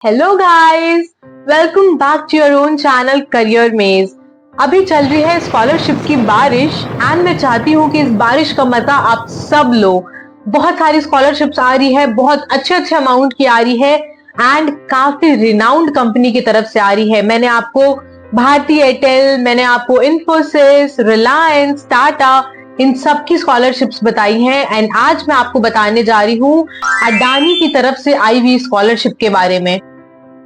Hello guys, welcome back to your own channel career maze. अभी चल रही है स्कॉलरशिप की बारिश एंड मैं चाहती हूँ कि इस बारिश का मजा आप सब लो। बहुत सारी स्कॉलरशिप्स आ रही है, बहुत अच्छे अच्छे अमाउंट की आ रही है एंड काफी रिनाउंड कंपनी की तरफ से आ रही है। मैंने आपको भारती एयरटेल, मैंने आपको इन्फोसिस, रिलायंस, टाटा, इन सब की स्कॉलरशिप्स बताई हैं एंड आज मैं आपको बताने जा रही हूँ अडानी की तरफ से आई हुई स्कॉलरशिप के बारे में।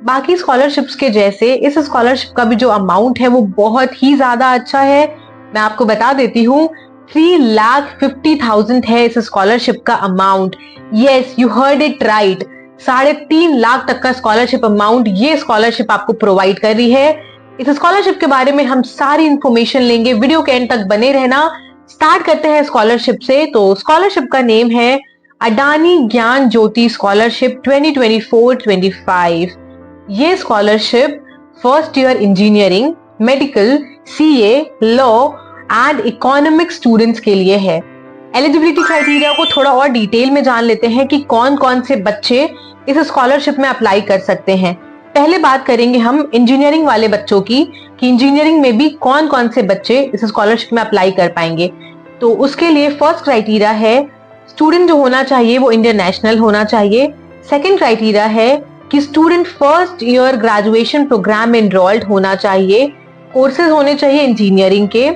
बाकी स्कॉलरशिप्स के जैसे इस स्कॉलरशिप का भी जो अमाउंट है वो बहुत ही ज्यादा अच्छा है। मैं आपको बता देती हूँ 3,50,000 है इस स्कॉलरशिप का amount. Yes, you heard it right, 3.5 lakh तक का स्कॉलरशिप अमाउंट ये स्कॉलरशिप आपको प्रोवाइड कर रही है। इस स्कॉलरशिप के बारे में हम सारी इंफॉर्मेशन लेंगे, वीडियो के एंड तक बने रहना। स्टार्ट करते हैं स्कॉलरशिप से। तो स्कॉलरशिप का नेम है अडानी ज्ञान ज्योति स्कॉलरशिप 2024-25। ये scholarship first year engineering, medical, CA, law and economics students के लिए है। एलिजिबिलिटी क्राइटेरिया को थोड़ा और डिटेल में जान लेते हैं कि कौन कौन से बच्चे इस स्कॉलरशिप में अप्लाई कर सकते हैं। पहले बात करेंगे हम इंजीनियरिंग वाले बच्चों की कि इंजीनियरिंग में भी कौन कौन से बच्चे इस स्कॉलरशिप में अप्लाई कर पाएंगे। तो उसके लिए फर्स्ट क्राइटेरिया है स्टूडेंट जो होना चाहिए वो इंडियन नेशनल होना चाहिए। सेकेंड क्राइटेरिया है कि student first year graduation program में एनरोल्ड होना चाहिए। कोर्सेज होने चाहिए इंजीनियरिंग के,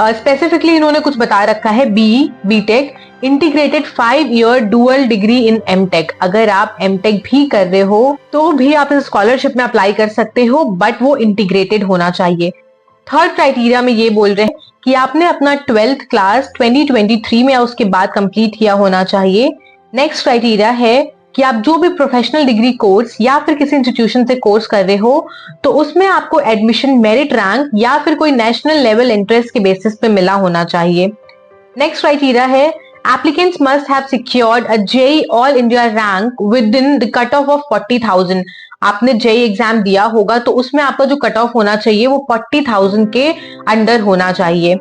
स्पेसिफिकली इन्होंने कुछ बता रखा है BE, BTech, integrated 5 year dual degree in MTech. अगर आप एमटेक भी कर रहे हो तो भी आप इस स्कॉलरशिप में अप्लाई कर सकते हो, बट वो इंटीग्रेटेड होना चाहिए। थर्ड क्राइटेरिया में ये बोल रहे हैं कि आपने अपना 12th क्लास 2023 में उसके बाद कंप्लीट किया होना चाहिए। नेक्स्ट क्राइटेरिया है कि आप जो भी प्रोफेशनल डिग्री कोर्स या फिर किसी इंस्टीट्यूशन से कोर्स कर रहे हो तो उसमें आपको एडमिशन मेरिट रैंक या फिर कोई नेशनल लेवल इंटरेस्ट के बेसिस पे मिला होना चाहिए। नेक्स्ट क्राइटेरिया है applicants must have secured a JEE all India rank with in the cut off 40,000। आपने जेईई एग्जाम दिया होगा तो उसमें आपका जो कट ऑफ होना चाहिए वो 40,000 के अंडर होना चाहिए।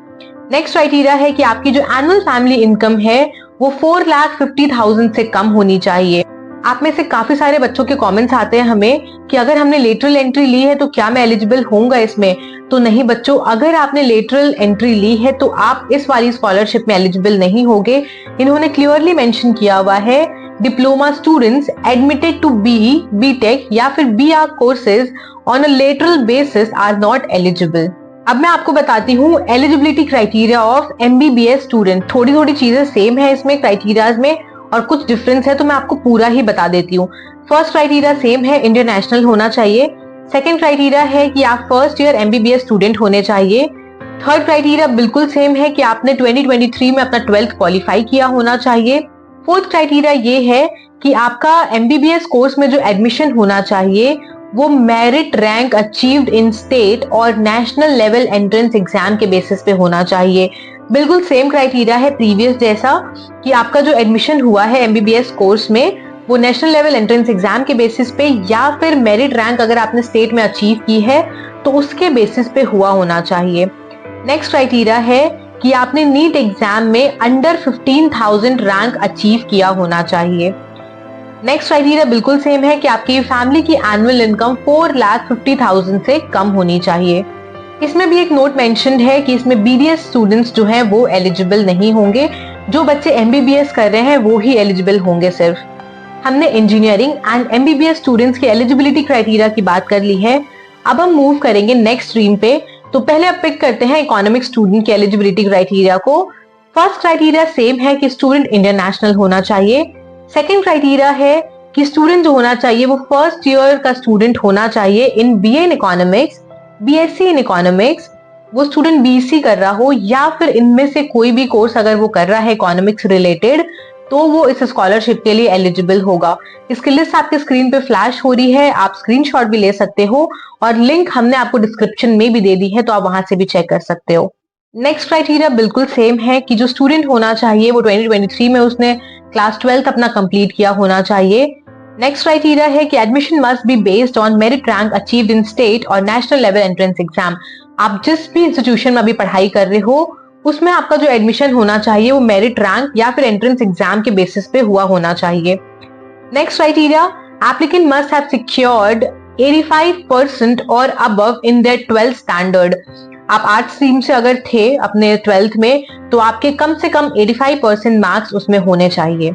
नेक्स्ट क्राइटेरिया है कि आपकी जो एनुअल फैमिली इनकम है वो 4,50,000 से कम होनी चाहिए। आप में से काफी सारे बच्चों के कमेंट्स आते हैं हमें कि अगर हमने लेटरल एंट्री ली है तो क्या मैं एलिजिबल होऊंगा इसमें। तो नहीं बच्चों, अगर आपने लेटरल एंट्री ली है तो आप इस वाली स्कॉलरशिप में एलिजिबल नहीं होगे। इन्होंने क्लियरली मेंशन किया हुआ है diploma students admitted to BE, BTech या फिर BR courses on a lateral basis are not eligible. अब मैं आपको बताती हूँ eligibility criteria of MBBS student. थोड़ी थोड़ी चीजें सेम है इसमें क्राइटेरियाज में और कुछ डिफरेंस है, तो मैं आपको पूरा ही बता देती हूँ। फर्स्ट क्राइटेरिया सेम है, इंडियन नेशनल होना चाहिए। सेकंड क्राइटेरिया है कि आप फर्स्ट ईयर एमबीबीएस स्टूडेंट होने चाहिए। थर्ड क्राइटेरिया बिल्कुल सेम है कि आपने 2023 में अपना 12th क्वालिफाई किया होना चाहिए। फोर्थ क्राइटेरिया ये है कि आपका एमबीबीएस कोर्स में जो एडमिशन होना चाहिए वो merit rank achieved in state और नेशनल लेवल एंट्रेंस एग्जाम के बेसिस पे होना चाहिए। बिल्कुल सेम क्राइटेरिया है प्रीवियस जैसा कि आपका जो एडमिशन हुआ है एमबीबीएस कोर्स में वो नेशनल लेवल एंट्रेंस एग्जाम के बेसिस पे या फिर मेरिट रैंक अगर आपने स्टेट में अचीव की है तो उसके बेसिस पे हुआ होना चाहिए। नेक्स्ट क्राइटेरिया है कि आपने नीट एग्जाम में अंडर 15,000 रैंक अचीव किया होना चाहिए। नेक्स्ट क्राइटेरिया बिल्कुल सेम है कि आपकी फैमिली की एनुअल इनकम 4,50,000 से कम होनी चाहिए। इसमें भी एक नोट मेंशन है कि इसमें बीडीएस स्टूडेंट्स जो हैं वो एलिजिबल नहीं होंगे। जो बच्चे एमबीबीएस कर रहे हैं वो ही एलिजिबल होंगे सिर्फ। हमने इंजीनियरिंग एंड एमबीबीएस स्टूडेंट्स के एलिजिबिलिटी क्राइटेरिया की बात कर ली है। अब हम मूव करेंगे नेक्स्ट स्ट्रीम पे। तो पहले अब पिक करते हैं इकोनॉमिक स्टूडेंट के एलिजिबिलिटी क्राइटेरिया को। फर्स्ट क्राइटेरिया सेम है कि स्टूडेंट इंडियन नेशनल होना चाहिए। सेकेंड क्राइटेरिया है कि स्टूडेंट जो होना चाहिए वो फर्स्ट ईयर का स्टूडेंट होना चाहिए in BA in economics, BSc in economics. वो स्टूडेंट बीएससी कर रहा हो या फिर इनमें से कोई भी कोर्स अगर वो कर रहा है इकोनॉमिक्स रिलेटेड तो वो इस स्कॉलरशिप के लिए एलिजिबल होगा। इसकी लिस्ट आपके स्क्रीन पे फ्लैश हो रही है, आप स्क्रीनशॉट भी ले सकते हो और लिंक हमने आपको डिस्क्रिप्शन में भी दे दी है तो आप वहां से भी चेक कर सकते हो। नेक्स्ट क्राइटेरिया बिल्कुल सेम है कि जो स्टूडेंट होना चाहिए वो 2023 में उसने क्लास 12th अपना कंप्लीट किया होना चाहिए। नेक्स्ट क्राइटेरिया है कि admission must be based on merit rank achieved in state और नेशनल लेवल एंट्रेंस एग्जाम। आप जिस भी इंस्टीट्यूशन में अभी पढ़ाई कर रहे हो उसमें आपका जो एडमिशन होना चाहिए वो मेरिट रैंक या फिर एंट्रेंस एग्जाम के बेसिस पे हुआ होना चाहिए। Next criteria Applicant must have secured 85% और above in their 12th standard. आप आर्ट स्ट्रीम से अगर थे अपने 12th में तो आपके कम से कम 85% मार्क्स उसमें होने चाहिए।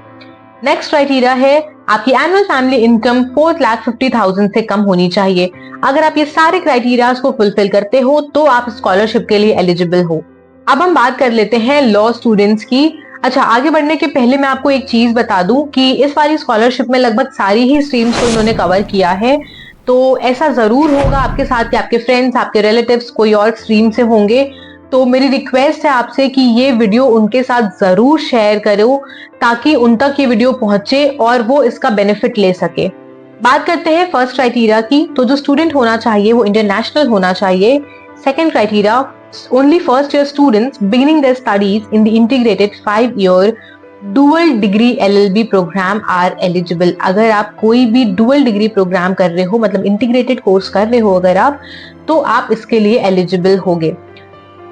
नेक्स्ट क्राइटेरिया है आपकी एनुअल फैमिली इनकम 4,50,000 से कम होनी चाहिए। अगर आप ये सारे क्राइटेरियाज को फुलफिल करते हो तो आप स्कॉलरशिप के लिए एलिजिबल हो। अब हम बात कर लेते हैं लॉ स्टूडेंट्स की। अच्छा, आगे बढ़ने के पहले मैं आपको एक चीज बता दूं कि इस वाली स्कॉलरशिप में लगभग सारी ही स्ट्रीम्स को इन्होंने कवर किया है, तो ऐसा जरूर होगा आपके साथ कि आपके फ्रेंड्स, आपके रिलेटिव्स कोई और स्ट्रीम से होंगे, तो मेरी रिक्वेस्ट है आपसे कि ये वीडियो उनके साथ जरूर शेयर करो ताकि उन तक ये वीडियो पहुंचे और वो इसका बेनिफिट ले सके। बात करते हैं फर्स्ट क्राइटेरिया की, तो जो स्टूडेंट होना चाहिए वो इंटरनेशनल होना चाहिए। Second criteria, only first year students beginning their studies in the integrated 5-year dual degree LLB program are eligible। अगर आप कोई भी dual degree प्रोग्राम कर रहे हो, मतलब इंटीग्रेटेड कोर्स कर रहे हो अगर आप, तो आप इसके लिए एलिजिबल होगे।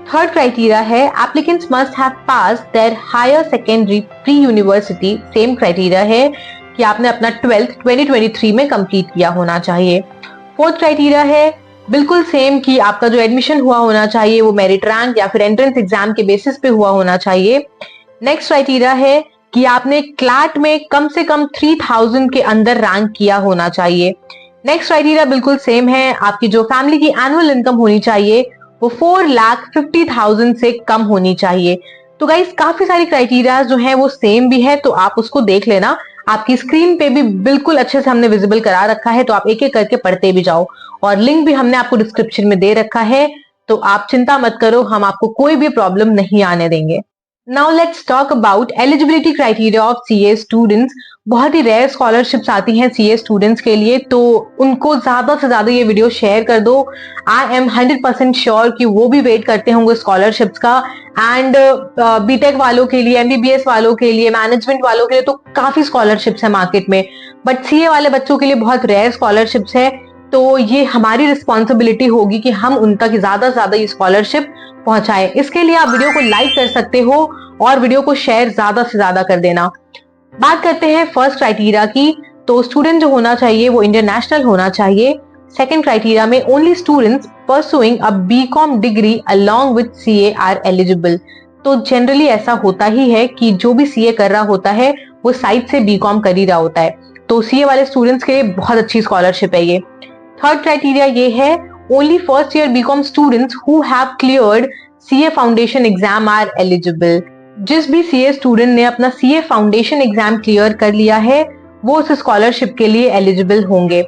थर्ड क्राइटेरिया है applicants must have pass their higher secondary pre university. Same criteria है कि आपने अपना 12th 2023 में कंप्लीट किया होना चाहिए। फोर्थ क्राइटेरिया है बिल्कुल सेम कि आपका जो एडमिशन हुआ होना चाहिए वो मेरिट रैंक या फिर एंट्रेंस एग्जाम के बेसिस पे हुआ होना चाहिए। नेक्स्ट क्राइटेरिया है कि आपने क्लैट में कम से कम 3,000 के अंदर रैंक किया होना चाहिए। नेक्स्ट क्राइटेरिया बिल्कुल सेम है, आपकी जो फैमिली की एनुअल इनकम होनी चाहिए वो 4,50,000 से कम होनी चाहिए। तो गाइस काफी सारी क्राइटेरिया जो है वो सेम भी है, तो आप उसको देख लेना। आपकी स्क्रीन पे भी बिल्कुल अच्छे से हमने विजिबल करा रखा है, तो आप एक एक करके पढ़ते भी जाओ, और लिंक भी हमने आपको डिस्क्रिप्शन में दे रखा है, तो आप चिंता मत करो, हम आपको कोई भी प्रॉब्लम नहीं आने देंगे। Now let's talk about eligibility criteria of CA students. बहुत ही रेयर स्कॉलरशिप्स आती हैं सीए स्टूडेंट्स के लिए, तो उनको ज्यादा से ज्यादा ये वीडियो शेयर कर दो। आई एम 100% श्योर कि वो भी वेट करते होंगे स्कॉलरशिप्स का। एंड बीटेक वालों के लिए, एमबीबीएस वालों के लिए, मैनेजमेंट वालों के लिए तो काफी स्कॉलरशिप्स है मार्केट में, बट सीए वाले बच्चों के लिए बहुत रेयर स्कॉलरशिप्स है। तो ये हमारी रिस्पॉन्सिबिलिटी होगी कि हम उन तक ज्यादा से ज्यादा ये स्कॉलरशिप पहुंचाएं। इसके लिए आप वीडियो को लाइक कर सकते हो और वीडियो को शेयर ज्यादा से ज्यादा कर देना। बात करते हैं फर्स्ट क्राइटेरिया की, तो स्टूडेंट जो होना चाहिए वो इंटरनेशनल होना चाहिए। सेकेंड क्राइटेरिया में only students pursuing a BCom degree along with CA are eligible. तो जनरली ऐसा होता ही है कि जो भी सीए कर रहा होता है वो साइड से बीकॉम कर ही रहा होता है, तो सीए वाले स्टूडेंट्स के लिए बहुत अच्छी स्कॉलरशिप है ये। थर्ड क्राइटेरिया ये है only first year BCom students who have cleared CA foundation exam are eligible. जिस भी सीए स्टूडेंट ने अपना सीए फाउंडेशन एग्जाम क्लियर कर लिया है वो उस स्कॉलरशिप के लिए एलिजिबल होंगे।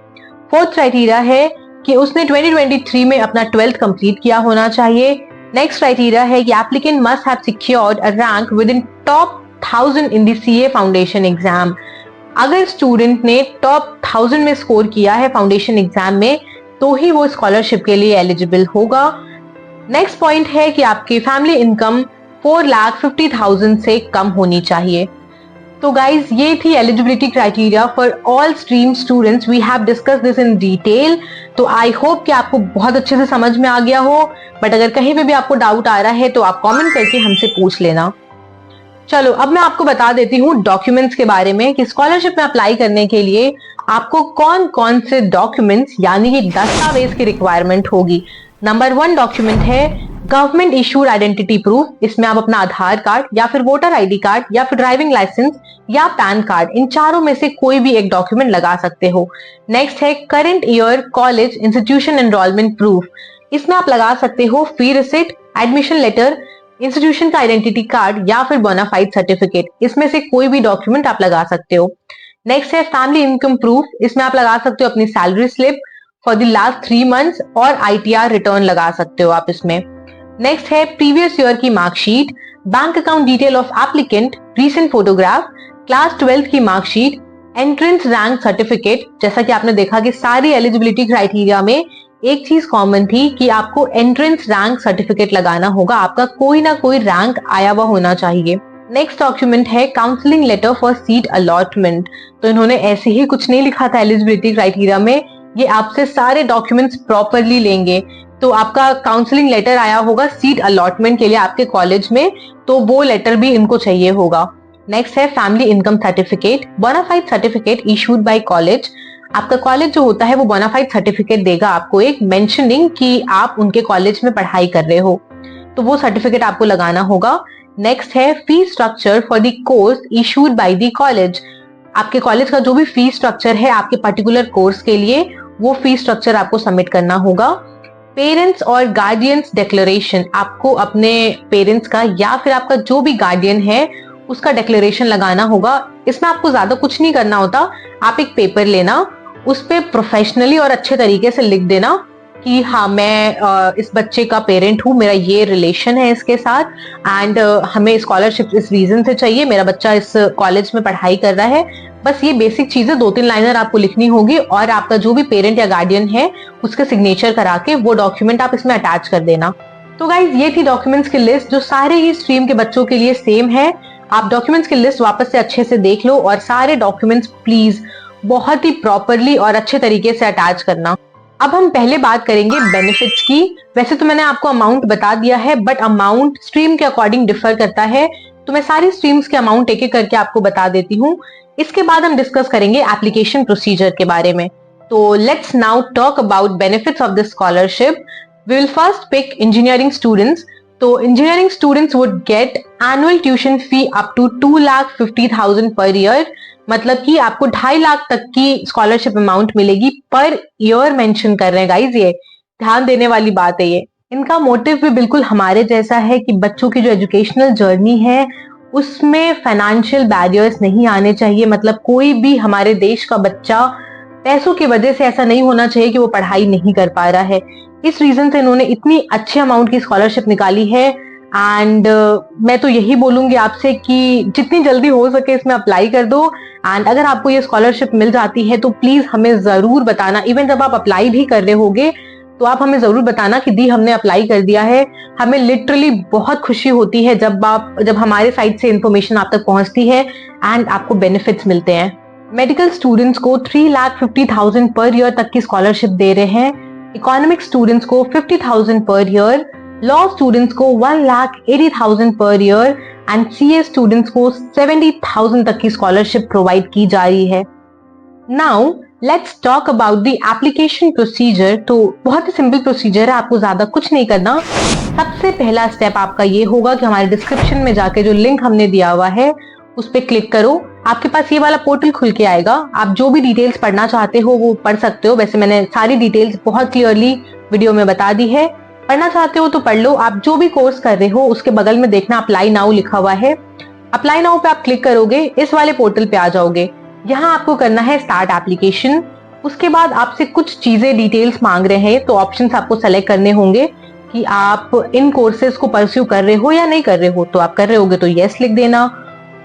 फोर्थ क्राइटेरिया है कि उसने 2023 में अपना 12th कंप्लीट किया होना चाहिए। नेक्स्ट क्राइटेरिया है कि applicant must have secured a rank with in top 1000 in the CA foundation exam. अगर स्टूडेंट ने टॉप 1000 में स्कोर किया है फाउंडेशन एग्जाम में तो ही वो स्कॉलरशिप के लिए एलिजिबल होगा। नेक्स्ट पॉइंट है कि आपकी फैमिली इनकम 4,50,000 से कम होनी चाहिए। तो गाइज ये थी eligibility criteria for all stream students. We have discuss this in detail, तो आई होप कि आपको बहुत अच्छे से समझ में आ गया हो, बट अगर कहीं पे भी आपको डाउट आ रहा है तो आप कमेंट करके हमसे पूछ लेना। चलो अब मैं आपको बता देती हूँ डॉक्यूमेंट्स के बारे में कि स्कॉलरशिप में अप्लाई करने के लिए आपको कौन कौन से डॉक्यूमेंट्स यानी कि दस्तावेज की रिक्वायरमेंट होगी। नंबर 1 डॉक्यूमेंट है गवर्नमेंट इशूड आइडेंटिटी प्रूफ। इसमें आप अपना आधार कार्ड या फिर वोटर आईडी कार्ड या फिर ड्राइविंग लाइसेंस या पैन कार्ड, इन चारों में से कोई भी एक डॉक्यूमेंट लगा सकते हो। नेक्स्ट है current year college institution enrolment proof. इसमें आप लगा सकते हो फी रिसिट, एडमिशन लेटर, इंस्टीट्यूशन का आइडेंटिटी कार्ड या फिर बोनाफाइड सर्टिफिकेट, इसमें से कोई भी डॉक्यूमेंट आप लगा सकते हो। नेक्स्ट है फैमिली इनकम प्रूफ। इसमें आप लगा सकते हो अपनी salary slip for the last 3 months और आईटीआर रिटर्न लगा सकते हो आप इसमें। नेक्स्ट है प्रीवियस ईयर की marksheet, bank account detail of applicant, recent photograph, class 12th की मार्कशीट, एंट्रेंस रैंक सर्टिफिकेट। जैसा कि आपने देखा कि सारी एलिजिबिलिटी क्राइटेरिया में एक चीज कॉमन थी कि आपको एंट्रेंस रैंक सर्टिफिकेट लगाना होगा, आपका कोई ना कोई रैंक आया हुआ होना चाहिए। नेक्स्ट डॉक्यूमेंट है counselling letter for seat allotment. तो इन्होंने ऐसे ही कुछ नहीं लिखा था एलिजिबिलिटी क्राइटेरिया में, ये आपसे सारे डॉक्यूमेंट्स प्रॉपरली लेंगे। तो आपका काउंसलिंग लेटर आया होगा सीट अलॉटमेंट के लिए आपके कॉलेज में, तो वो लेटर भी इनको चाहिए होगा। नेक्स्ट है family income certificate, bonafide certificate issued by college. आपका कॉलेज जो होता है वो बोनाफाइड सर्टिफिकेट देगा आपको एक मेंशनिंग कि आप उनके कॉलेज में पढ़ाई कर रहे हो, तो वो सर्टिफिकेट आपको लगाना होगा। नेक्स्ट है fee structure for the course issued by the college. आपके कॉलेज का जो भी फी स्ट्रक्चर है आपके पर्टिकुलर कोर्स के लिए, वो फी स्ट्रक्चर आपको सबमिट करना होगा। पेरेंट्स और गार्डियंस डिक्लेरेशन, आपको अपने पेरेंट्स का या फिर आपका जो भी गार्डियन है उसका डिक्लेरेशन लगाना होगा। इसमें आपको ज्यादा कुछ नहीं करना होता, आप एक पेपर लेना, उस पे प्रोफेशनली और अच्छे तरीके से लिख देना कि हाँ मैं इस बच्चे का पेरेंट हूँ, मेरा ये रिलेशन है इसके साथ, एंड हमें स्कॉलरशिप इस रीजन से चाहिए, मेरा बच्चा इस कॉलेज में पढ़ाई कर रहा है। बस ये बेसिक चीजें 2-3 लाइनर आपको लिखनी होगी और आपका जो भी पेरेंट या गार्डियन है उसके सिग्नेचर करा के वो डॉक्यूमेंट आप इसमें अटैच कर देना। तो गाइज ये थी डॉक्यूमेंट्स की लिस्ट जो सारे ही स्ट्रीम के बच्चों के लिए सेम है। आप डॉक्यूमेंट्स की लिस्ट वापस से अच्छे से देख लो और सारे डॉक्यूमेंट्स प्लीज बहुत ही प्रॉपरली और अच्छे तरीके से अटैच करना। अब हम पहले बात करेंगे बेनिफिट्स की। वैसे तो मैंने आपको अमाउंट बता दिया है, बट अमाउंट स्ट्रीम के अकॉर्डिंग डिफर करता है, तो मैं सारी स्ट्रीम्स के अमाउंट एक एक करके आपको बता देती हूँ। इसके बाद हम डिस्कस करेंगे एप्लीकेशन प्रोसीजर के बारे में। तो let's now talk about benefits of this scholarship. We will first pick engineering students. तो engineering students would get annual tuition fee up to 2,50,000 per year, मतलब कि आपको 2.5 लाख तक की स्कॉलरशिप अमाउंट मिलेगी पर ईयर। मेंशन कर रहे हैं गाइज, ये ध्यान देने वाली बात है। ये इनका मोटिव भी बिल्कुल हमारे जैसा है कि बच्चों की जो एजुकेशनल जर्नी है उसमें फाइनेंशियल बैरियर्स नहीं आने चाहिए। मतलब कोई भी हमारे देश का बच्चा पैसों की वजह से ऐसा नहीं होना चाहिए कि वो पढ़ाई नहीं कर पा रहा है। इस रीजन से इन्होंने इतनी अच्छे अमाउंट की स्कॉलरशिप निकाली है। एंड मैं तो यही बोलूंगी आपसे कि जितनी जल्दी हो सके इसमें अप्लाई कर दो। एंड अगर आपको ये स्कॉलरशिप मिल जाती है तो प्लीज हमें जरूर बताना। इवन जब आप अप्लाई भी कर रहे होगे तो आप हमें जरूर बताना कि दी हमने अप्लाई कर दिया है। हमें लिटरली बहुत खुशी होती है जब हमारे साइड से इंफॉर्मेशन आप तक पहुंचती है एंड आपको बेनिफिट्स मिलते हैं। मेडिकल स्टूडेंट्स को 3,50,000 पर ईयर तक की स्कॉलरशिप दे रहे हैं। इकोनॉमिक स्टूडेंट्स को 50,000 पर ईयर, लॉ स्टूडेंट्स को 1,80,000 per year and CA students को 70,000 तक की स्कॉलरशिप प्रोवाइड की जा रही है। Now let's talk about the application procedure. तो बहुत ही सिंपल प्रोसीजर है, आपको ज्यादा कुछ नहीं करना। सबसे पहला स्टेप आपका ये होगा कि हमारे डिस्क्रिप्शन में जाके जो लिंक हमने दिया हुआ है उस पर क्लिक करो। आपके पास ये वाला पोर्टल खुल के आएगा। आप जो भी डिटेल्स पढ़ना चाहते हो वो पढ़ सकते हो। वैसे मैंने सारी डिटेल्स बहुत क्लियरली वीडियो में बता दी है। पढ़ना चाहते हो तो पढ़ लो। आप जो भी कोर्स कर रहे हो उसके बगल में देखना अप्लाई नाउ लिखा हुआ है। अप्लाई नाउ पे आप क्लिक करोगे, इस वाले पोर्टल पे आ जाओगे। यहाँ आपको करना है स्टार्ट एप्लीकेशन। उसके बाद आपसे कुछ चीजें डिटेल्स मांग रहे हैं, तो ऑप्शंस आपको सेलेक्ट करने होंगे कि आप इन कोर्सेज को परस्यू कर रहे हो या नहीं कर रहे हो। तो आप कर रहे होगे तो यस लिख देना।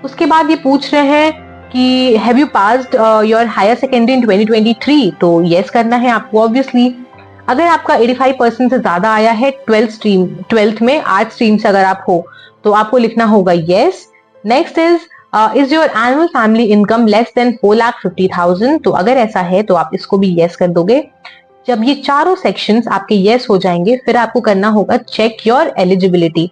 उसके बाद ये पूछ रहे हैं कि have you passed your higher secondary in 2023, तो यस करना है आपको ऑब्वियसली। अगर आपका 85% से ज्यादा आया है 12th में आर्ट स्ट्रीम से अगर आप हो तो आपको लिखना होगा yes. Next is your annual family income less than 4,50,000, तो अगर ऐसा है तो आप इसको भी यस कर दोगे। जब ये चारों सेक्शंस आपके यस हो जाएंगे फिर आपको करना होगा चेक योर एलिजिबिलिटी।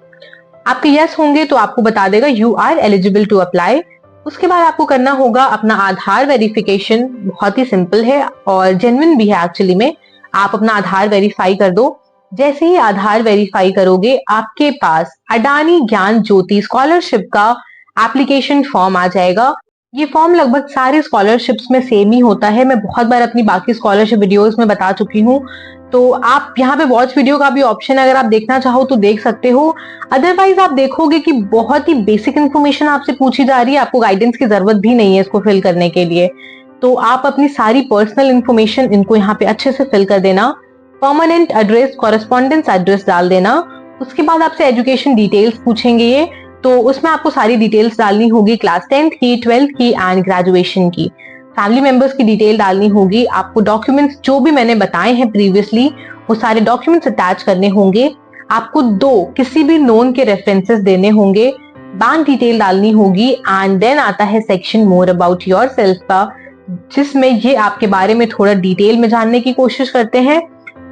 आपके यस होंगे तो आपको बता देगा you are eligible to apply. उसके बाद आपको करना होगा अपना आधार वेरिफिकेशन। बहुत ही सिंपल है और जेन्युइन भी है एक्चुअली में। आप अपना आधार वेरीफाई कर दो। जैसे ही आधार वेरीफाई करोगे आपके पास अडानी ज्ञान ज्योति स्कॉलरशिप का एप्लीकेशन फॉर्म आ जाएगा। ये फॉर्म लगभग सारे स्कॉलरशिप्स में सेम ही होता है। मैं बहुत बार अपनी बाकी स्कॉलरशिप वीडियोस में बता चुकी हूँ, तो आप यहाँ पे वॉच वीडियो का भी ऑप्शन अगर आप देखना चाहो तो देख सकते हो। अदरवाइज आप देखोगे कि बहुत ही बेसिक इन्फॉर्मेशन आपसे पूछी जा रही है, आपको गाइडेंस की जरूरत भी नहीं है इसको फिल करने के लिए। तो आप अपनी सारी पर्सनल इन्फॉर्मेशन इनको यहाँ पे अच्छे से फिल कर देना। परमानेंट एड्रेस, कॉरेस्पॉन्डेंस एड्रेस डाल देना। उसके बाद आपसे एजुकेशन डिटेल्स पूछेंगे ये, तो उसमें आपको सारी डिटेल्स डालनी होगी, क्लास 10th की, 12th की एंड ग्रेजुएशन की। फैमिली मेंबर्स की डिटेल डालनी होगी। आपको डॉक्यूमेंट्स जो भी मैंने बताए हैं प्रीवियसली वो सारे डॉक्यूमेंट्स अटैच करने होंगे। आपको किसी भी नोन के रेफरेंसेस देने होंगे। बैंक डिटेल डालनी होगी एंड देन आता है section more about your self का, जिसमें ये आपके बारे में थोड़ा डिटेल में जानने की कोशिश करते हैं।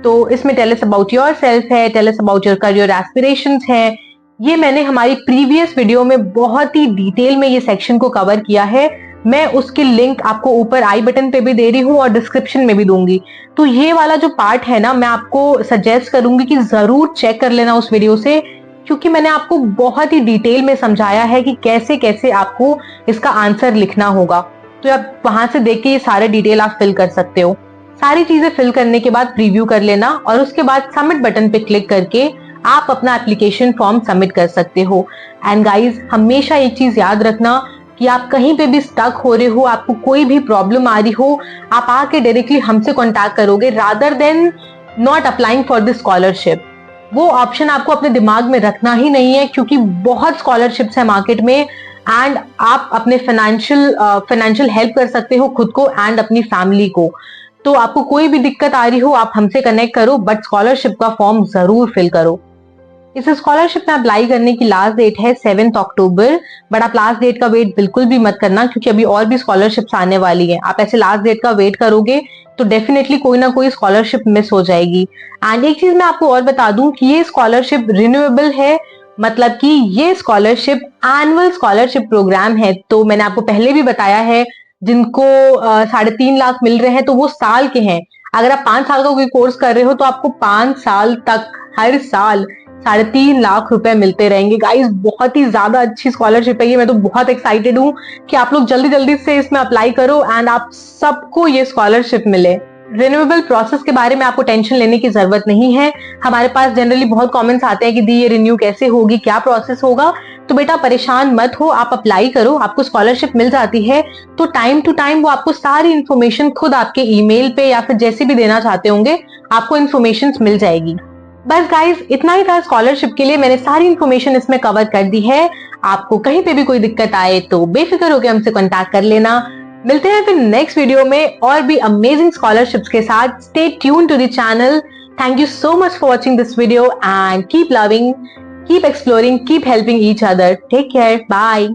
तो इसमें tell us about your self है, tell us about your career aspirations है। ये मैंने हमारी प्रीवियस वीडियो में बहुत ही डिटेल में ये सेक्शन को कवर किया है। मैं उसकी लिंक आपको ऊपर आई बटन पे भी दे रही हूँ और डिस्क्रिप्शन में भी दूंगी। तो ये वाला जो पार्ट है ना, मैं आपको सजेस्ट करूंगी कि जरूर चेक कर लेना उस वीडियो से, क्योंकि मैंने आपको बहुत ही डिटेल में समझाया है कि कैसे कैसे आपको इसका आंसर लिखना होगा। तो आप वहां से देख के ये सारे डिटेल आप फिल कर सकते हो। सारी चीजें फिल करने के बाद प्रीव्यू कर लेना और उसके बाद सबमिट बटन पे क्लिक करके आप अपना एप्लीकेशन फॉर्म सबमिट कर सकते हो। एंड गाइज, हमेशा एक चीज याद रखना कि आप कहीं पे भी स्टक हो रहे हो, आपको कोई भी प्रॉब्लम आ रही हो, आप आके डायरेक्टली हमसे कांटेक्ट करोगे rather than not applying for this scholarship. वो ऑप्शन आपको अपने दिमाग में रखना ही नहीं है, क्योंकि बहुत स्कॉलरशिप्स है मार्केट में एंड आप अपने फाइनेंशियल हेल्प कर सकते हो खुद को एंड अपनी फैमिली को। तो आपको कोई भी दिक्कत आ रही हो, आप हमसे कनेक्ट करो, बट स्कॉलरशिप का फॉर्म जरूर फिल करो। इस स्कॉलरशिप में अप्लाई करने की लास्ट डेट है 7 अक्टूबर, बट आप लास्ट डेट का वेट बिल्कुल भी मत करना, क्योंकि अभी और भी स्कॉलरशिप्स आने वाली हैं। आप ऐसे लास्ट डेट का वेट करोगे तो डेफिनेटली कोई ना कोई स्कॉलरशिप मिस हो जाएगी। एंड एक चीज मैं आपको और बता दूं कि ये स्कॉलरशिप रिन्यूएबल है, मतलब कि ये स्कॉलरशिप एनुअल स्कॉलरशिप प्रोग्राम है। तो मैंने आपको पहले भी बताया है, जिनको 3.5 लाख मिल रहे हैं तो वो साल के हैं। अगर आप 5 साल का कोई कोर्स कर रहे हो तो आपको 5 साल तक हर साल 3.5 लाख रुपए मिलते रहेंगे। गाइस, बहुत ही ज्यादा अच्छी स्कॉलरशिप है ये। मैं तो बहुत एक्साइटेड हूँ कि आप लोग जल्दी जल्दी से इसमें अप्लाई करो एंड आप सबको ये स्कॉलरशिप मिले। रिन्यूएबल प्रोसेस के बारे में आपको टेंशन लेने की जरूरत नहीं है। हमारे पास जनरली बहुत कमेंट्स आते हैं कि दी ये रिन्यू कैसे होगी, क्या प्रोसेस होगा। तो बेटा परेशान मत हो, आप अप्लाई करो, आपको स्कॉलरशिप मिल जाती है तो टाइम टू टाइम वो आपको सारी इन्फॉर्मेशन खुद आपके ईमेल पे या फिर जैसे भी देना चाहते होंगे आपको इन्फॉर्मेशन मिल जाएगी। बस गाइस, इतना ही था स्कॉलरशिप के लिए। मैंने सारी इन्फॉर्मेशन इसमें कवर कर दी है। आपको कहीं पे भी कोई दिक्कत आए तो बेफिक्र होकर हमसे कांटेक्ट कर लेना। मिलते हैं फिर नेक्स्ट वीडियो में और भी अमेजिंग स्कॉलरशिप्स के साथ। Stay tune to the channel. Thank you so much for watching this video and keep loving, keep exploring, keep helping each other. Take care, bye.